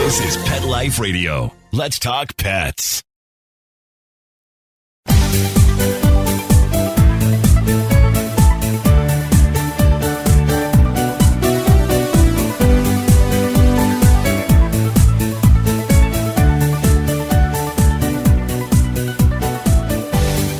This is Pet Life Radio. Let's talk pets.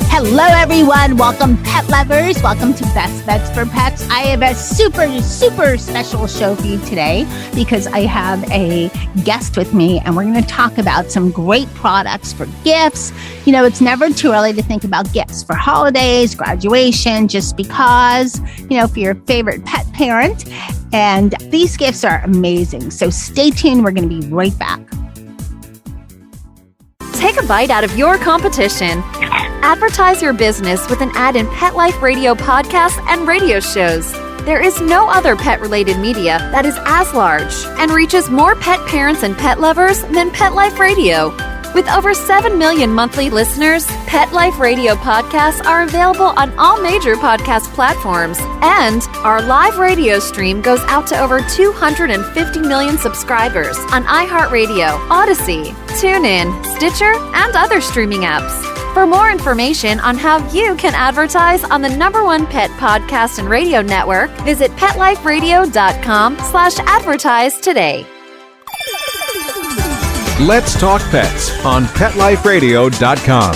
Hello, everyone. Welcome, pet lovers. Welcome to Best Bets for Pets. I have a super special show for you today because I have a guest with me, and we're going to talk about some great products for gifts. You know, it's never too early to think about gifts for holidays, graduation, just because, you know, for your favorite pet parent. And these gifts are amazing. So stay tuned. We're going to be right back. Take a bite out of your competition. Advertise your business with an ad in Pet Life Radio podcasts and radio shows. There is no other pet-related media that is as large and reaches more pet parents and pet lovers than Pet Life Radio. With over 7 million monthly listeners, Pet Life Radio podcasts are available on all major podcast platforms, and our live radio stream goes out to over 250 million subscribers on iHeartRadio, Odyssey, TuneIn, Stitcher, and other streaming apps. For more information on how you can advertise on the #1 pet podcast and radio network, visit PetLifeRadio.com/advertise today. Let's Talk Pets on PetLifeRadio.com.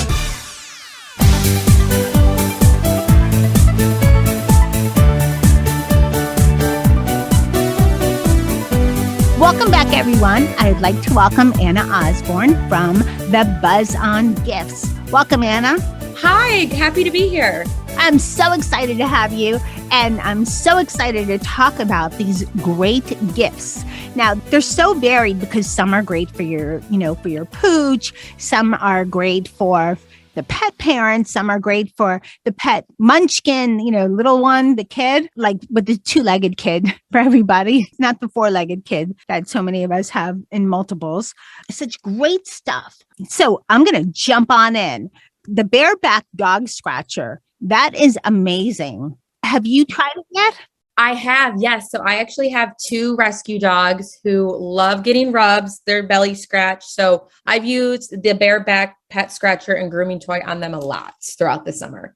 Welcome back, everyone. I'd like to welcome Anna Osborn from The Buzz on Gifts. Welcome, Anna. Hi, happy to be here. I'm so excited to have you, and I'm so excited to talk about these great gifts. Now, they're so varied because some are great for your, for your pooch. Some are great for the pet parent. Some are great for the pet munchkin, little one, the kid, like with the 2-legged kid for everybody, not the 4-legged kid that so many of us have in multiples. Such great stuff. So I'm going to jump on in. The Bearbark dog scratcher. That is amazing. Have you tried it yet? I have, yes. So I actually have 2 rescue dogs who love getting rubs, their belly scratched. So I've used the Bearbark pet scratcher and grooming toy on them a lot throughout the summer.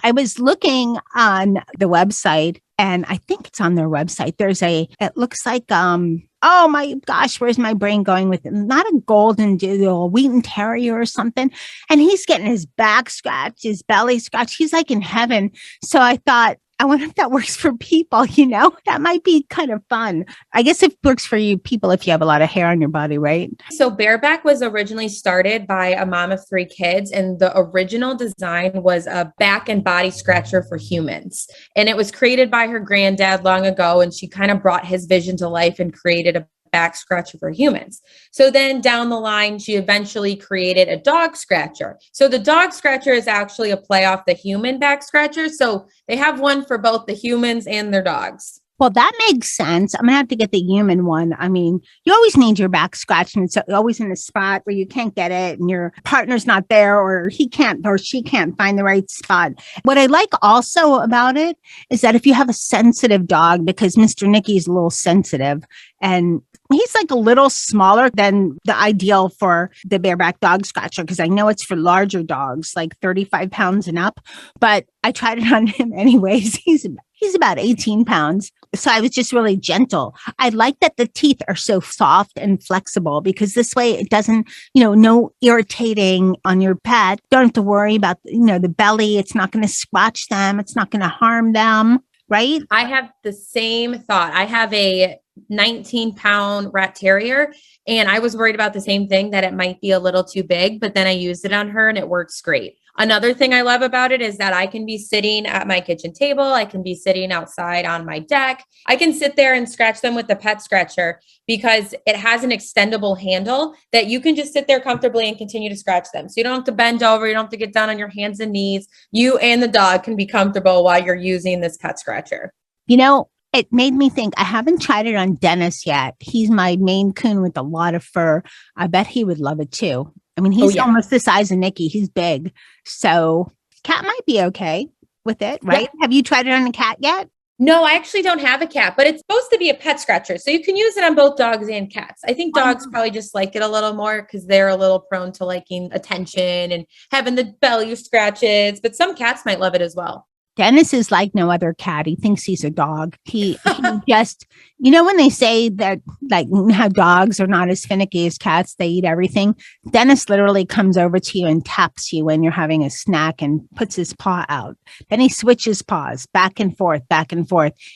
I was looking on the website, and I think it's on their website. It looks like, oh my gosh, where's my brain going with it? Not a golden doodle, a Wheaten Terrier or something. And he's getting his back scratched, his belly scratched. He's like in heaven. So I thought, I wonder if that works for people, that might be kind of fun. I guess it works for you people if you have a lot of hair on your body, right? So Bearbark was originally started by a mom of 3 kids, and the original design was a back and body scratcher for humans. And it was created by her granddad long ago, and she kind of brought his vision to life and created a back scratcher for humans. So then down the line, she eventually created a dog scratcher. So the dog scratcher is actually a play off the human back scratcher. So they have one for both the humans and their dogs. Well, that makes sense. I'm going to have to get the human one. I mean, you always need your back scratched, and it's always in a spot where you can't get it and your partner's not there, or he can't or she can't find the right spot. What I like also about it is that if you have a sensitive dog, because Mr. Nicky's a little sensitive, and he's like a little smaller than the ideal for the Bearbark dog scratcher, because I know it's for larger dogs, like 35 pounds and up. But I tried it on him anyways. He's about 18 pounds. So I was just really gentle. I like that the teeth are so soft and flexible, because this way it doesn't, no irritating on your pet. Don't have to worry about, the belly. It's not going to scratch them. It's not going to harm them. Right? I have the same thought. I have a 19-pound rat terrier, and I was worried about the same thing, that it might be a little too big, but then I used it on her and it works great. Another thing I love about it is that I can be sitting at my kitchen table. I can be sitting outside on my deck. I can sit there and scratch them with the pet scratcher, because it has an extendable handle that you can just sit there comfortably and continue to scratch them. So you don't have to bend over. You don't have to get down on your hands and knees. You and the dog can be comfortable while you're using this pet scratcher. It made me think, I haven't tried it on Dennis yet. He's my Maine Coon with a lot of fur. I bet he would love it too. I mean, he's almost the size of Nicky. He's big. So cat might be okay with it, right? Yeah. Have you tried it on a cat yet? No, I actually don't have a cat, but it's supposed to be a pet scratcher. So you can use it on both dogs and cats. I think dogs probably just like it a little more because they're a little prone to liking attention and having the belly scratches, but some cats might love it as well. Dennis is like no other cat. He thinks he's a dog. He just, when they say that, like how dogs are not as finicky as cats, they eat everything. Dennis literally comes over to you and taps you when you're having a snack and puts his paw out. Then he switches paws back and forth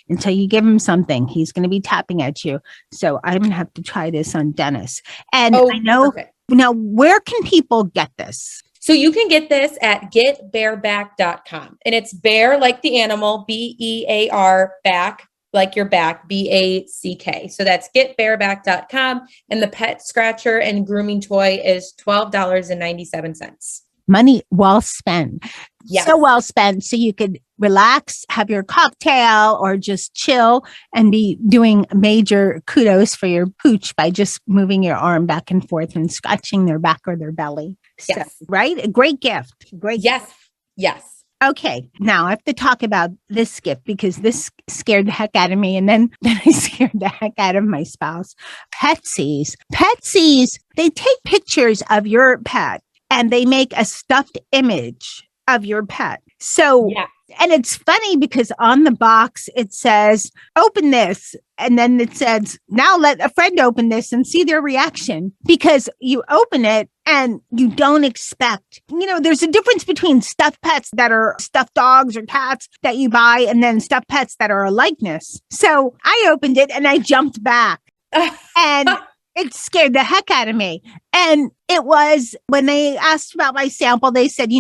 until you give him something. He's going to be tapping at you. So I'm going to have to try this on Dennis. And I know now, where can people get this? So you can get this at getbearbark.com. And it's bear like the animal, BEAR, back like your back, BACK. So that's getbearbark.com. And the pet scratcher and grooming toy is $12.97. Money well spent. Yes. So well spent. So you could relax, have your cocktail, or just chill and be doing major kudos for your pooch by just moving your arm back and forth and scratching their back or their belly. Yes. So, right? A great gift. Great. Yes. Gift. Yes. Okay. Now I have to talk about this gift because this scared the heck out of me. And then I scared the heck out of my spouse. Petsies. Petsies, they take pictures of your pet and they make a stuffed image of your pet. So, and it's funny because on the box, it says, open this. And then it says, now let a friend open this and see their reaction, because you open it and you don't expect, there's a difference between stuffed pets that are stuffed dogs or cats that you buy and then stuffed pets that are a likeness. So I opened it and I jumped back and it scared the heck out of me. And it was when they asked about my sample, they said,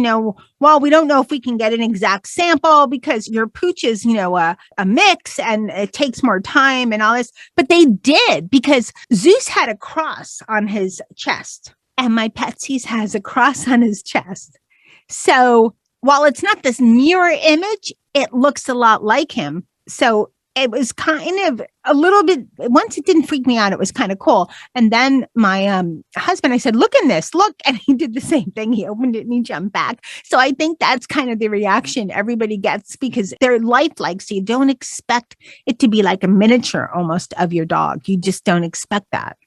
well, we don't know if we can get an exact sample because your pooch is, a mix and it takes more time and all this. But they did, because Zeus had a cross on his chest and my Petsies has a cross on his chest. So while it's not this mirror image, it looks a lot like him. So it was kind of a little bit, once it didn't freak me out, it was kind of cool. And then my husband, I said, look in this, look. And he did the same thing. He opened it and he jumped back. So I think that's kind of the reaction everybody gets because they're lifelike. So you don't expect it to be like a miniature almost of your dog. You just don't expect that.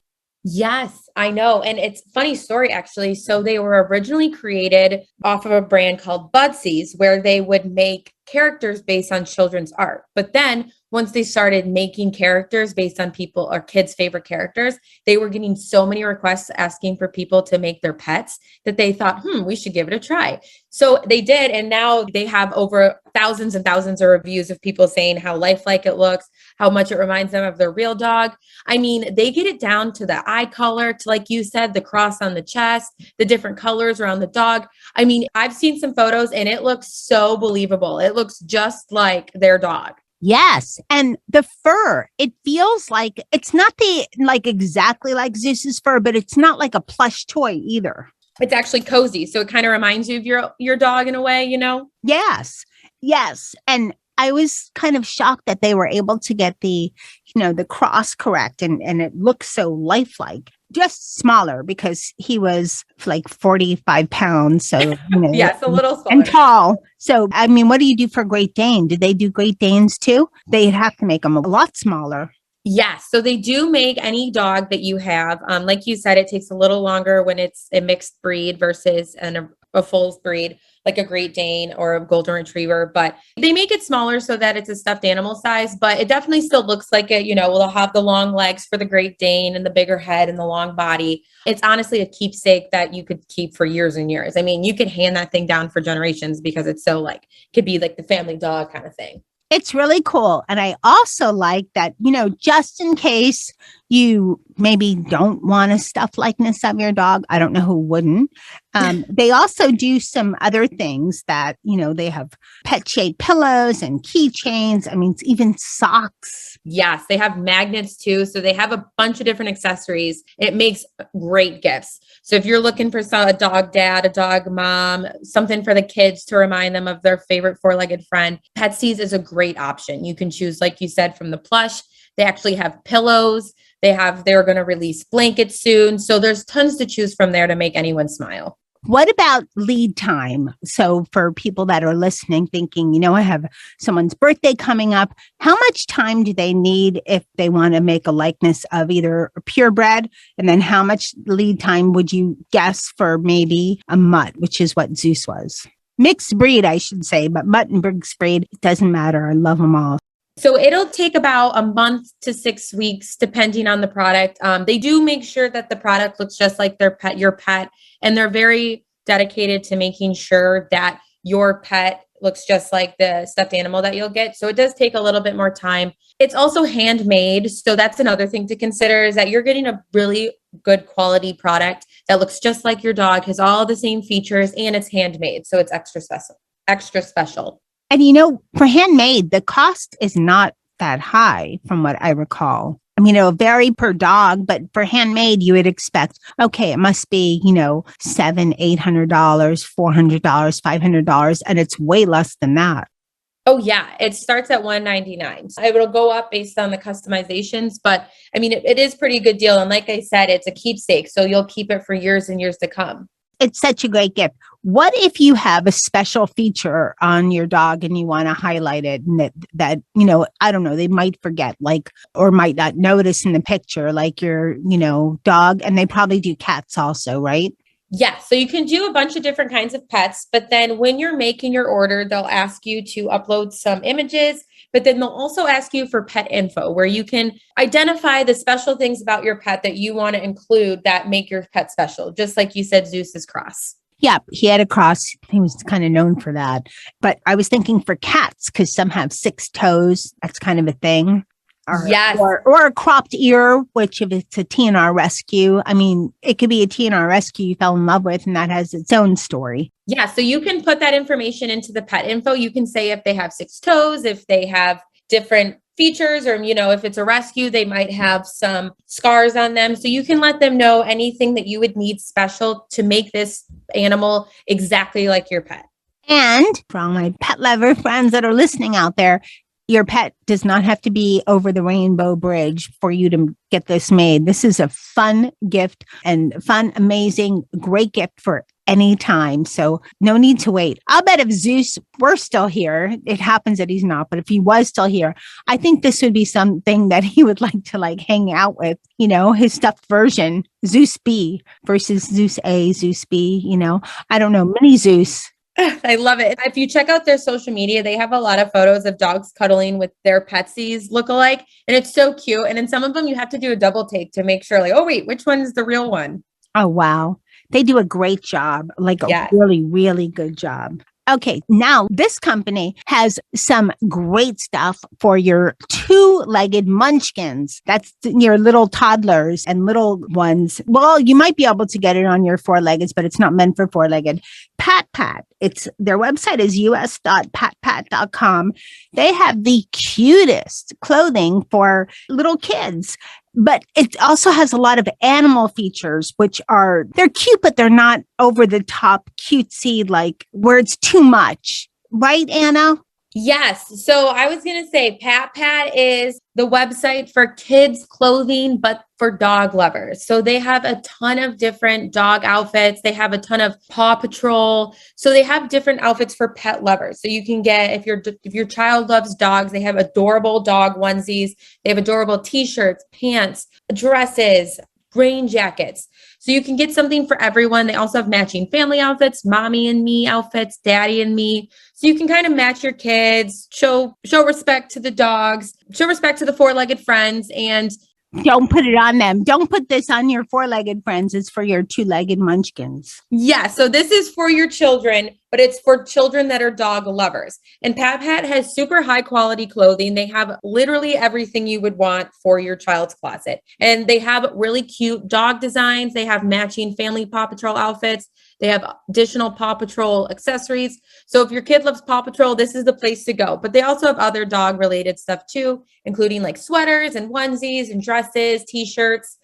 Yes, I know. And it's a funny story, actually. So they were originally created off of a brand called Petsies, where they would make characters based on children's art. But then once they started making characters based on people or kids' favorite characters, they were getting so many requests asking for people to make their pets that they thought, we should give it a try. So they did. And now they have over thousands and thousands of reviews of people saying how lifelike it looks, how much it reminds them of their real dog. I mean, they get it down to the eye color, to, like you said, the cross on the chest, the different colors around the dog. I mean, I've seen some photos and it looks so believable. It looks just like their dog. Yes. And the fur, it feels like it's not exactly like Zeus's fur, but it's not like a plush toy either. It's actually cozy. So it kind of reminds you of your dog in a way, Yes. Yes. And I was kind of shocked that they were able to get the cross correct and it looks so lifelike. Just smaller because he was like 45 pounds. So, yes, a little smaller. And tall. So, I mean, what do you do for Great Dane? Did they do Great Danes too? They'd have to make them a lot smaller. Yes. So they do make any dog that you have. Like you said, it takes a little longer when it's a mixed breed versus a full breed, like a Great Dane or a Golden Retriever, but they make it smaller so that it's a stuffed animal size, but it definitely still looks like it. They'll have the long legs for the Great Dane and the bigger head and the long body. It's honestly a keepsake that you could keep for years and years. I mean, you could hand that thing down for generations because it's so could be like the family dog kind of thing. It's really cool. And I also like that, just in case you maybe don't want a stuffed likeness of your dog, I don't know who wouldn't. They also do some other things that, they have pet-shaped pillows and keychains. I mean, even socks. Yes, they have magnets too. So they have a bunch of different accessories. It makes great gifts. So if you're looking for a dog dad, a dog mom, something for the kids to remind them of their favorite four-legged friend, Petsies is a great option. You can choose, like you said, from the plush. They actually have pillows. They're going to release blankets soon. So there's tons to choose from there to make anyone smile. What about lead time? So for people that are listening, thinking, I have someone's birthday coming up, how much time do they need if they want to make a likeness of either a purebred? And then how much lead time would you guess for maybe a mutt, which is what Zeus was? Mixed breed, I should say, but mutt and mixed breed, it doesn't matter. I love them all. So it'll take about a month to 6 weeks, depending on the product. They do make sure that the product looks just like your pet, and they're very dedicated to making sure that your pet looks just like the stuffed animal that you'll get. So it does take a little bit more time. It's also handmade. So that's another thing to consider, is that you're getting a really good quality product that looks just like your dog, has all the same features, and it's handmade. So it's extra special. And for handmade, the cost is not that high from what I recall. I mean, it'll vary per dog, but for handmade, you would expect, okay, it must be, $700, $800, $400, $500, and it's way less than that. Oh yeah, it starts at $199. It'll go up based on the customizations, but I mean, it is pretty good deal. And like I said, it's a keepsake, so you'll keep it for years and years to come. It's such a great gift. What if you have a special feature on your dog and you want to highlight it, and that I don't know, they might forget, or might not notice in the picture, like your, dog, and they probably do cats also, right? Yeah. So you can do a bunch of different kinds of pets, but then when you're making your order, they'll ask you to upload some images, but then they'll also ask you for pet info, where you can identify the special things about your pet that you want to include that make your pet special. Just like you said, Zeus's cross. Yeah, he had a cross. He was kind of known for that. But I was thinking for cats, because some have 6 toes. That's kind of a thing. Yes. Or a cropped ear, which if it's a TNR rescue, I mean, it could be a TNR rescue you fell in love with, and that has its own story. Yeah. So you can put that information into the pet info. You can say if they have 6 toes, if they have different features, or, if it's a rescue, they might have some scars on them. So you can let them know anything that you would need special to make this animal exactly like your pet. And for all my pet lover friends that are listening out there, your pet does not have to be over the rainbow bridge for you to get this made. This is a fun gift and fun, amazing, great gift for any time. So no need to wait. I'll bet if Zeus were still here, it happens that he's not, but if he was still here, I think this would be something that he would like to hang out with, his stuffed version, Zeus B versus Zeus A, Zeus B, I don't know, mini Zeus. I love it. If you check out their social media, they have a lot of photos of dogs cuddling with their Petsies lookalike, and it's so cute. And in some of them, you have to do a double take to make sure, oh, wait, which one is the real one? Oh, wow. They do a great job, a really, really good job. Okay, now this company has some great stuff for your 2-legged munchkins. That's your little toddlers and little ones. Well, you might be able to get it on your 4-leggeds, but it's not meant for 4-legged. PatPat. Their website is us.patpat.com. They have the cutest clothing for little kids. But it also has a lot of animal features, they're cute, but they're not over the top cutesy, where it's too much. Right, Anna? Yes. So I was going to say PatPat is the website for kids clothing, but for dog lovers. So they have a ton of different dog outfits. They have a ton of Paw Patrol. So they have different outfits for pet lovers. So you can get, if your child loves dogs, they have adorable dog onesies. They have adorable t-shirts, pants, dresses, rain jackets. So you can get something for everyone. They also have matching family outfits, mommy and me outfits, daddy and me. So you can kind of match your kids, show respect to the dogs, show respect to the 4-legged friends, and don't put it on them. Don't put this on your 4-legged friends. It's for your 2-legged munchkins. Yeah. So this is for your children, but it's for children that are dog lovers. And PatPat has super high quality clothing. They have literally everything you would want for your child's closet. And they have really cute dog designs. They have matching family Paw Patrol outfits. They have additional Paw Patrol accessories. So if your kid loves Paw Patrol, this is the place to go. But they also have other dog related stuff too, including sweaters and onesies and dresses, t-shirts.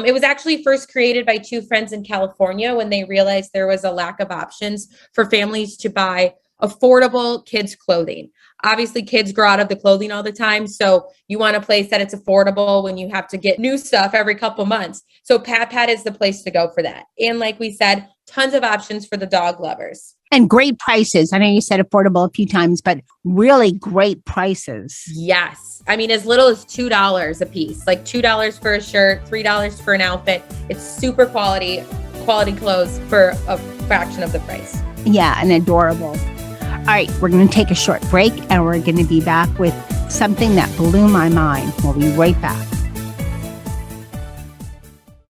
It was actually first created by 2 friends in California when they realized there was a lack of options for families to buy affordable kids clothing. Obviously, kids grow out of the clothing all the time. So you want a place that it's affordable when you have to get new stuff every couple months. So PatPat is the place to go for that. And like we said, tons of options for the dog lovers. And great prices. I know you said affordable a few times, but really great prices. Yes. I mean, as little as $2 a piece, like $2 for a shirt, $3 for an outfit. It's super quality clothes for a fraction of the price. Yeah, and adorable. All right, we're going to take a short break and we're going to be back with something that blew my mind. We'll be right back.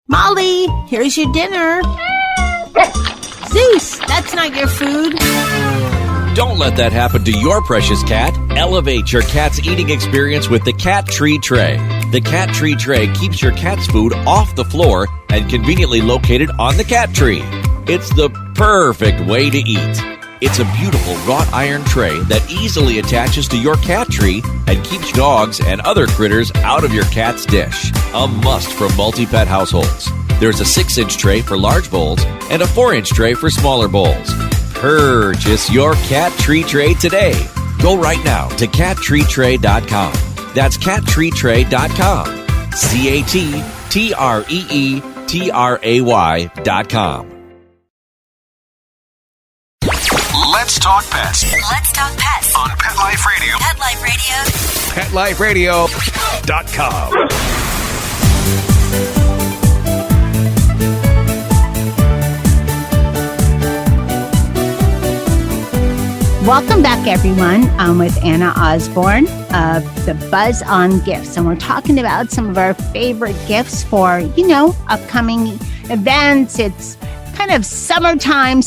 Molly, here's your dinner. Zeus, that's not your food. Don't let that happen to your precious cat. Elevate your cat's eating experience with the Cat Tree Tray. The Cat Tree Tray keeps your cat's food off the floor and conveniently located on the cat tree. It's the perfect way to eat. It's a beautiful wrought iron tray that easily attaches to your cat tree and keeps dogs and other critters out of your cat's dish. A must for multi-pet households. There's a 6-inch tray for large bowls and a 4-inch tray for smaller bowls. Purchase your Cat Tree Tray today. Go right now to cattreetray.com. That's cattreetray.com. CATTREETRAY.com. Let's talk pets Let's talk pets on Pet Life Radio. Pet Life Radio. PetLifeRadio.com. Welcome back, everyone. I'm with Anna Osborn of the Buzz on Gifts, and we're talking about some of our favorite gifts for, upcoming events. It's kind of summertime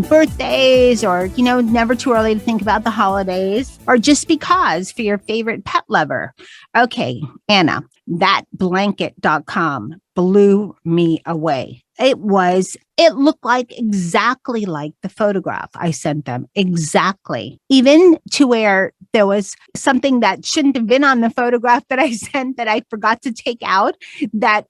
birthdays, or, never too early to think about the holidays, or just because for your favorite pet lover. Okay, Anna, thatblanket.com blew me away. It looked exactly like the photograph I sent them. Exactly. Even to where there was something that shouldn't have been on the photograph that I sent that I forgot to take out, that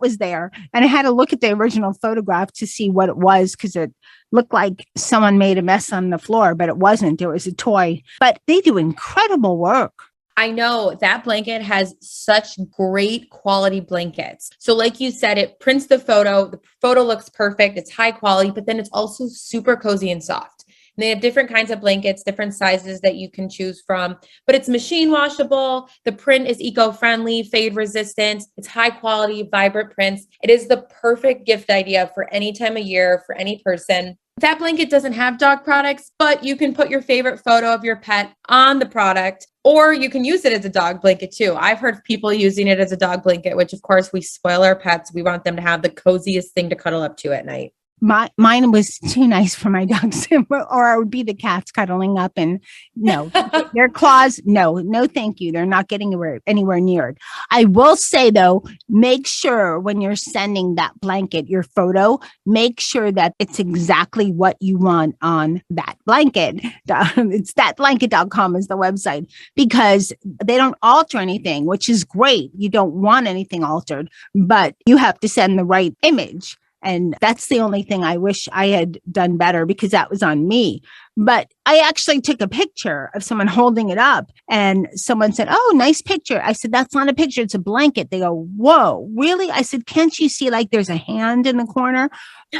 was there. And I had to look at the original photograph to see what it was, because it looked like someone made a mess on the floor, but it wasn't. It was a toy. But they do incredible work. I know that blanket has such great quality blankets. So like you said, it prints the photo. The photo looks perfect. It's high quality, but then it's also super cozy and soft. And they have different kinds of blankets, different sizes that you can choose from, but it's machine washable. The print is eco-friendly, fade resistant. It's high quality, vibrant prints. It is the perfect gift idea for any time of year, for any person. That blanket doesn't have dog products, but you can put your favorite photo of your pet on the product, or you can use it as a dog blanket too. I've heard people using it as a dog blanket, which of course we spoil our pets. We want them to have the coziest thing to cuddle up to at night. Mine was too nice for my dogs, or I would be the cats cuddling up, and no, their claws. No, thank you. They're not getting anywhere near it. I will say though, make sure when you're sending that blanket, your photo, make sure that it's exactly what you want on that blanket. It's thatblanket.com is the website, because they don't alter anything, which is great. You don't want anything altered, but you have to send the right image. And that's the only thing I wish I had done better, because that was on me. But I actually took a picture of someone holding it up, and someone said, "Oh, nice picture." I said, "That's not a picture. It's a blanket." They go, "Whoa, really?" I said, "Can't you see there's a hand in the corner?"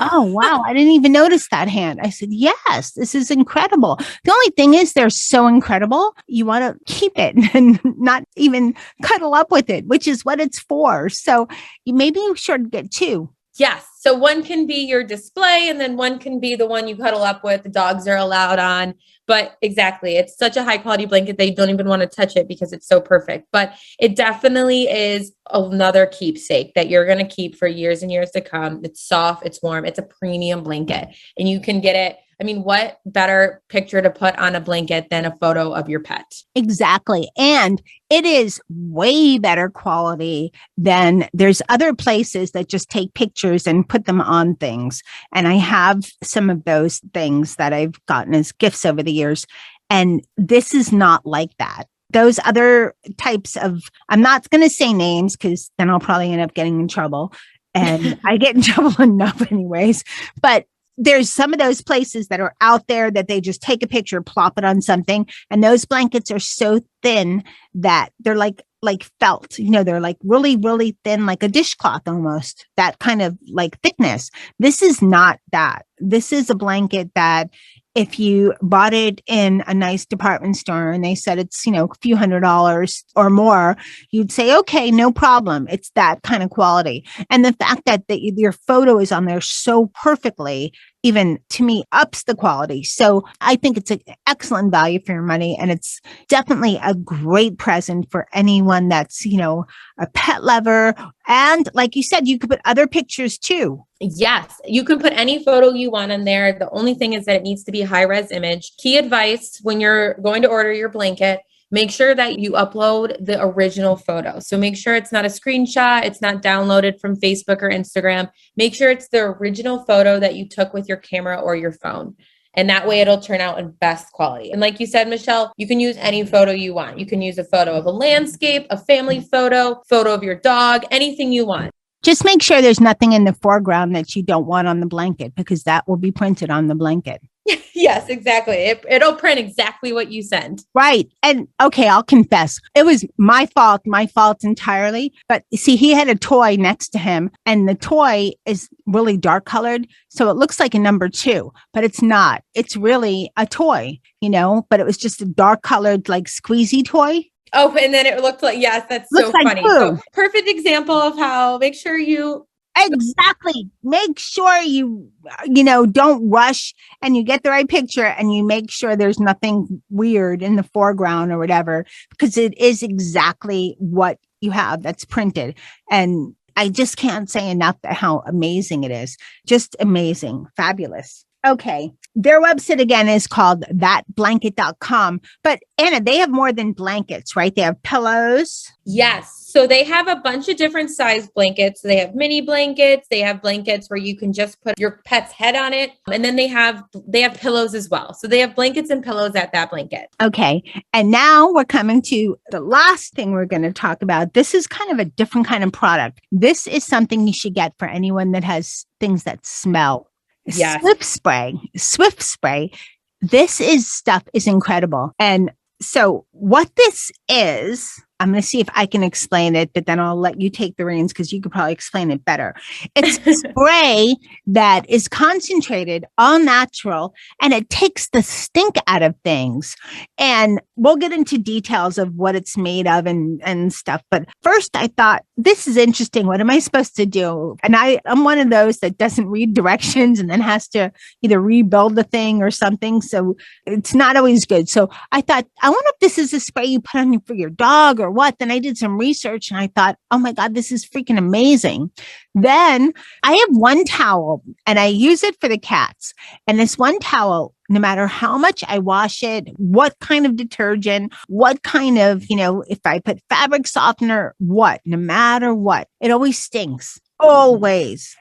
"Oh, wow. I didn't even notice that hand." I said, "Yes, this is incredible." The only thing is they're so incredible. You want to keep it and not even cuddle up with it, which is what it's for. So maybe you should get two. Yes. So one can be your display, and then one can be the one you cuddle up with. The dogs are allowed on. But exactly, it's such a high quality blanket that you don't even want to touch it because it's so perfect. But it definitely is another keepsake that you're going to keep for years and years to come. It's soft, it's warm, it's a premium blanket, and you can get it. I mean, what better picture to put on a blanket than a photo of your pet? Exactly. And it is way better quality than there's other places that just take pictures and put them on things. And I have some of those things that I've gotten as gifts over the years. And this is not like that. Those other types of, I'm not going to say names because then I'll probably end up getting in trouble. And I get in trouble enough anyways. But there's some of those places that are out there that they just take a picture, plop it on something. And those blankets are so thin that they're like felt, they're like really, really thin, like a dishcloth almost, that kind of like thickness. This is not that. This is a blanket that if you bought it in a nice department store and they said it's, a few $100s or more, you'd say, okay, no problem. It's that kind of quality. And the fact that your photo is on there so perfectly, even to me, ups the quality. So I think it's an excellent value for your money. And it's definitely a great present for anyone that's, a pet lover. And like you said, you could put other pictures too. Yes, you can put any photo you want in there. The only thing is that it needs to be a high-res image. Key advice when you're going to order your blanket, make sure that you upload the original photo. So make sure it's not a screenshot. It's not downloaded from Facebook or Instagram. Make sure it's the original photo that you took with your camera or your phone. And that way it'll turn out in best quality. And like you said, Michelle, you can use any photo you want. You can use a photo of a landscape, a family photo of your dog, anything you want. Just make sure there's nothing in the foreground that you don't want on the blanket, because that will be printed on the blanket. Yes, exactly. It'll print exactly what you send. Right. And okay, I'll confess, it was my fault entirely. But see, he had a toy next to him and the toy is really dark colored. So it looks like a number 2, but it's not. It's really a toy, but it was just a dark colored, like squeezy toy. Oh, and then it looked like, yes, that's so funny. So perfect example of how make sure you. Exactly. Make sure you don't rush and you get the right picture and you make sure there's nothing weird in the foreground or whatever, because it is exactly what you have that's printed. And I just can't say enough how amazing it is. Just amazing. Fabulous. Okay. Their website again is called thatblanket.com. But Anna, they have more than blankets, right? They have pillows. Yes. So they have a bunch of different size blankets. So they have mini blankets. They have blankets where you can just put your pet's head on it. And then they have pillows as well. So they have blankets and pillows at that blanket. Okay. And now we're coming to the last thing we're going to talk about. This is kind of a different kind of product. This is something you should get for anyone that has things that smell. Yes. Swiff Spray. This stuff is incredible. And so what this is, I'm going to see if I can explain it, but then I'll let you take the reins because you could probably explain it better. It's a spray that is concentrated, all natural, and it takes the stink out of things. And we'll get into details of what it's made of and stuff. But first I thought, this is interesting. What am I supposed to do? And I'm one of those that doesn't read directions and then has to either rebuild the thing or something. So it's not always good. So I thought, I wonder if this is a spray you put on for your dog or what. Then I did some research and I thought, oh my God, this is freaking amazing. Then I have one towel and I use it for the cats. And this one towel, no matter how much I wash it, what kind of detergent, what kind of, if I put fabric softener, no matter what, it always stinks. Always.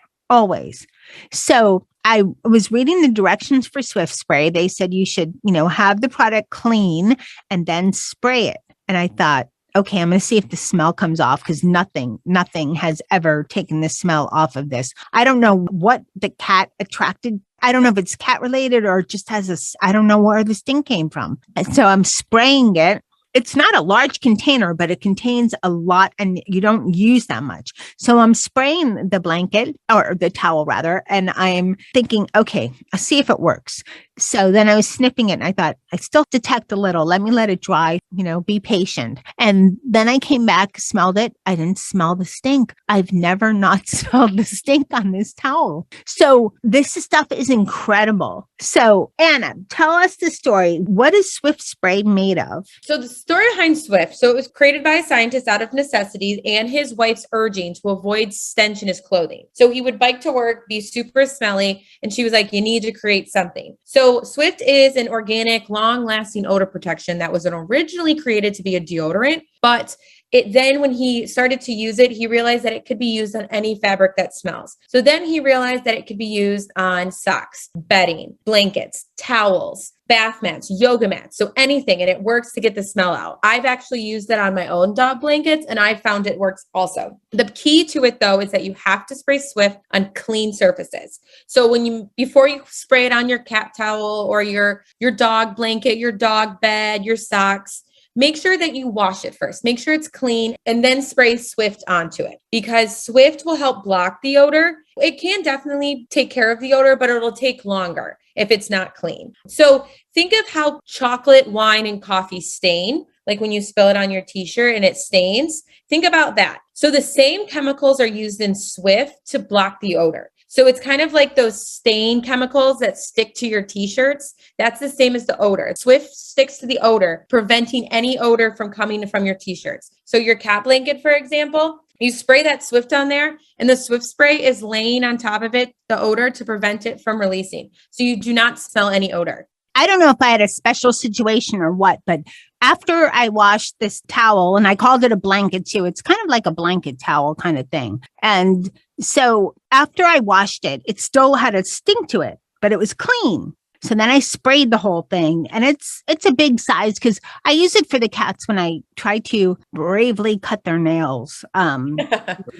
So I was reading the directions for Swiff Spray. They said you should, have the product clean and then spray it. And I thought, okay, I'm going to see if the smell comes off, because nothing has ever taken the smell off of this. I don't know what the cat attracted. I don't know if it's cat related or just I don't know where the stink came from. And so I'm spraying it. It's not a large container, but it contains a lot and you don't use that much. So I'm spraying the blanket or the towel rather, and I'm thinking, okay, I'll see if it works. So then I was sniffing it and I thought, I still detect a little. Let me let it dry, be patient. And then I came back, smelled it. I didn't smell the stink. I've never not smelled the stink on this towel. So this stuff is incredible. So Anna, tell us the story. What is Swiff Spray made of? So the story behind Swift. So it was created by a scientist out of necessity and his wife's urging to avoid stench in his clothing. So he would bike to work, be super smelly. And she was like, you need to create something. So Swift is an organic, long-lasting odor protection that was originally created to be a deodorant, but Then when he started to use it, he realized that it could be used on any fabric that smells. So then he realized that it could be used on socks, bedding, blankets, towels, bath mats, yoga mats, so anything, and it works to get the smell out. I've actually used it on my own dog blankets, and I found it works also. The key to it, though, is that you have to spray Swift on clean surfaces. So before you spray it on your cat towel or your dog blanket, your dog bed, your socks, make sure that you wash it first. Make sure it's clean and then spray Swift onto it, because Swift will help block the odor. It can definitely take care of the odor, but it'll take longer if it's not clean. So think of how chocolate, wine, and coffee stain, like when you spill it on your t-shirt and it stains. Think about that. So the same chemicals are used in Swift to block the odor. So it's kind of like those stain chemicals that stick to your t-shirts. That's the same as the odor. Swift sticks to the odor, preventing any odor from coming from your t-shirts. So your cat blanket, for example, you spray that Swift on there, and the Swift spray is laying on top of it, the odor, to prevent it from releasing. So you do not smell any odor. I don't know if I had a special situation or what, but after I washed this towel, and I called it a blanket too, it's kind of like a blanket towel kind of thing. And so after I washed it, it still had a stink to it, but it was clean. So then I sprayed the whole thing, and it's a big size because I use it for the cats when I try to bravely cut their nails,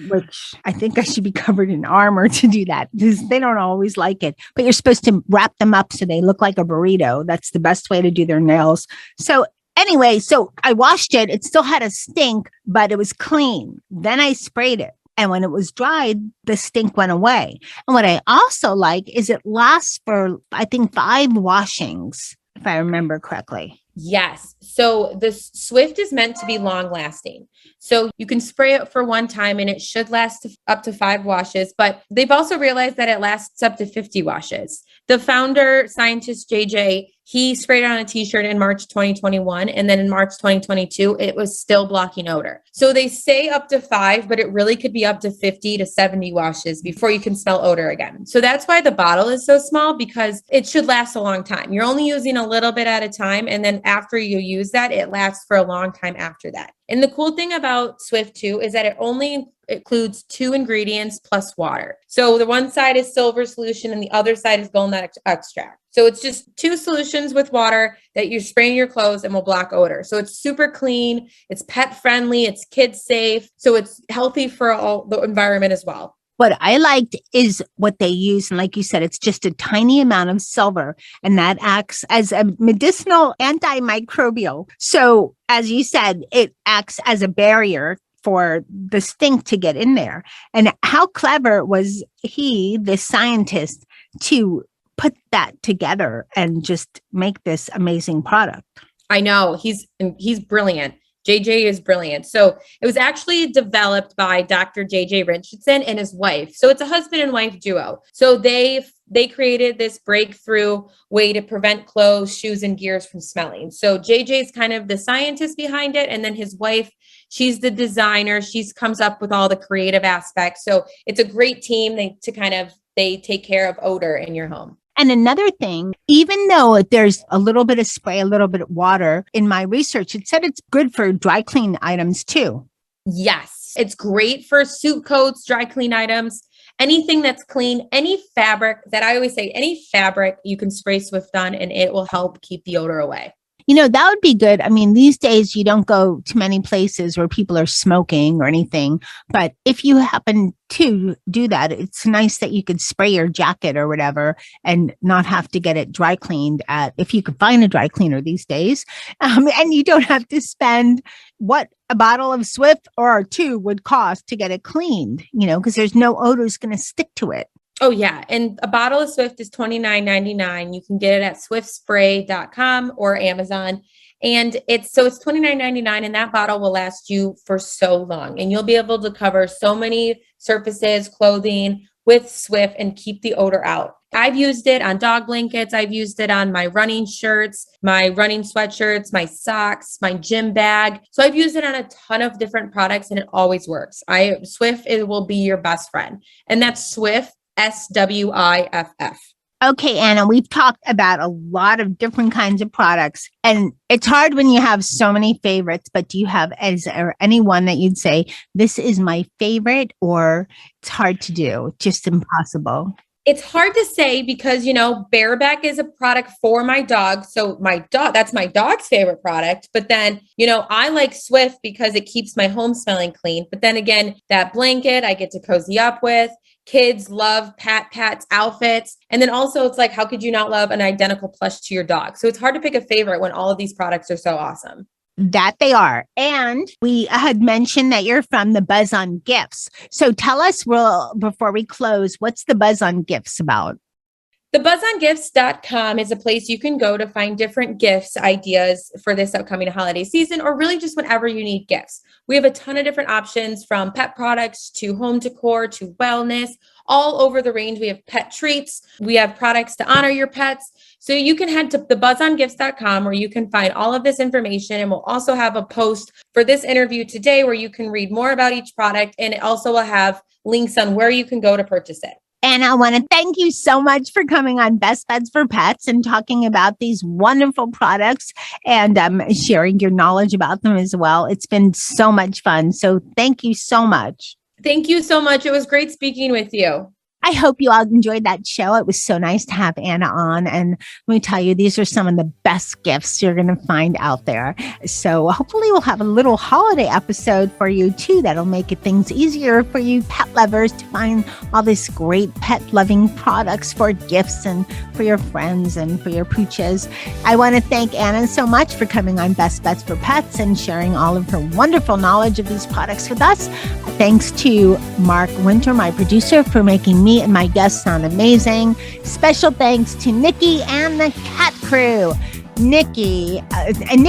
which I think I should be covered in armor to do that because they don't always like it. But you're supposed to wrap them up so they look like a burrito. That's the best way to do their nails. So anyway, so I washed it. It still had a stink, but it was clean. Then I sprayed it. And when it was dried, the stink went away. And what I also like is it lasts for, I think, 5 washings, if I remember correctly. Yes. So the Swift is meant to be long lasting. So you can spray it for one time and it should last up to 5 washes, but they've also realized that it lasts up to 50 washes. The founder scientist, JJ, he sprayed it on a t-shirt in March 2021. And then in March 2022, it was still blocking odor. So they say up to 5, but it really could be up to 50 to 70 washes before you can smell odor again. So that's why the bottle is so small, because it should last a long time. You're only using a little bit at a time. And then after you use that, it lasts for a long time after that. And the cool thing about Swift too is that it only includes 2 ingredients plus water. So the one side is silver solution and the other side is golden extract. So it's just 2 solutions with water that you spray in your clothes and will block odor. So it's super clean, it's pet friendly, it's kid safe. So it's healthy for all the environment as well. What I liked is what they use. And like you said, it's just a tiny amount of silver, and that acts as a medicinal antimicrobial. So as you said, it acts as a barrier for the stink to get in there. And how clever was he, this scientist, to put that together and just make this amazing product? I know, he's brilliant. JJ is brilliant. So it was actually developed by Dr. JJ Richardson and his wife. So it's a husband and wife duo. So they created this breakthrough way to prevent clothes, shoes, and gears from smelling. So JJ's kind of the scientist behind it. And then his wife, she's the designer. She comes up with all the creative aspects. So it's a great team. They take care of odor in your home. And another thing, even though there's a little bit of spray, a little bit of water, in my research, it said it's good for dry clean items too. Yes, it's great for suit coats, dry clean items, anything that's clean, any fabric that I always say, any fabric you can spray Swift on and it will help keep the odor away. You know, that would be good. I mean, these days you don't go to many places where people are smoking or anything. But if you happen to do that, it's nice that you could spray your jacket or whatever and not have to get it dry cleaned if you could find a dry cleaner these days. And you don't have to spend what a bottle of Swift or 2 would cost to get it cleaned, because there's no odors going to stick to it. Oh, yeah. And a bottle of Swift is $29.99. You can get it at swiftspray.com or Amazon. And it's $29.99, and that bottle will last you for so long. And you'll be able to cover so many surfaces, clothing with Swift and keep the odor out. I've used it on dog blankets. I've used it on my running shirts, my running sweatshirts, my socks, my gym bag. So I've used it on a ton of different products, and it always works. Swift, it will be your best friend. And that's Swift, SWIFF. Okay, Anna, we've talked about a lot of different kinds of products, and it's hard when you have so many favorites, but is there any one that you'd say, this is my favorite, or it's hard to do, just impossible? It's hard to say because, Bearbark is a product for my dog. So that's my dog's favorite product. But then, I like Swiff because it keeps my home smelling clean. But then again, that blanket I get to cozy up with. Kids love PatPat's outfits. And then also it's like, how could you not love an identical plush to your dog? So it's hard to pick a favorite when all of these products are so awesome. That they are. And we had mentioned that you're from the Buzz on Gifts. So tell us, before we close, what's the Buzz on Gifts about? TheBuzzOnGifts.com is a place you can go to find different gifts ideas for this upcoming holiday season, or really just whenever you need gifts. We have a ton of different options, from pet products to home decor to wellness, all over the range. We have pet treats. We have products to honor your pets. So you can head to TheBuzzOnGifts.com where you can find all of this information. And we'll also have a post for this interview today where you can read more about each product. And it also will have links on where you can go to purchase it. And I want to thank you so much for coming on Best Beds for Pets and talking about these wonderful products and sharing your knowledge about them as well. It's been so much fun. So thank you so much. Thank you so much. It was great speaking with you. I hope you all enjoyed that show. It was so nice to have Anna on. And let me tell you, these are some of the best gifts you're going to find out there. So hopefully we'll have a little holiday episode for you too. That'll make things easier for you pet lovers to find all this great pet loving products for gifts and for your friends and for your pooches. I want to thank Anna so much for coming on Best Bets for Pets and sharing all of her wonderful knowledge of these products with us. Thanks to Mark Winter, my producer, for making me and my guests sound amazing. Special thanks to Nikki and the Cat Crew. Nikki and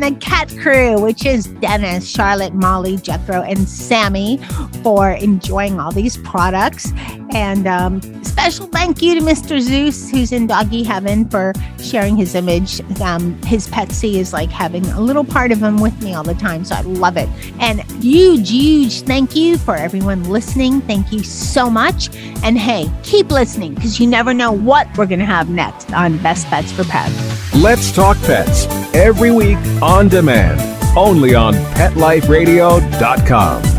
the Cat Crew, which is Dennis, Charlotte, Molly, Jethro, and Sammy, for enjoying all these products. And special thank you to Mr. Zeus, who's in doggy heaven, for sharing his image. His Petsy is like having a little part of him with me all the time, so I love it. And huge thank you for everyone listening. Thank you so much. And hey, keep listening, because you never know what we're going to have next on Best Bets for Pets. Let's Talk Pets, every week on demand, only on PetLifeRadio.com.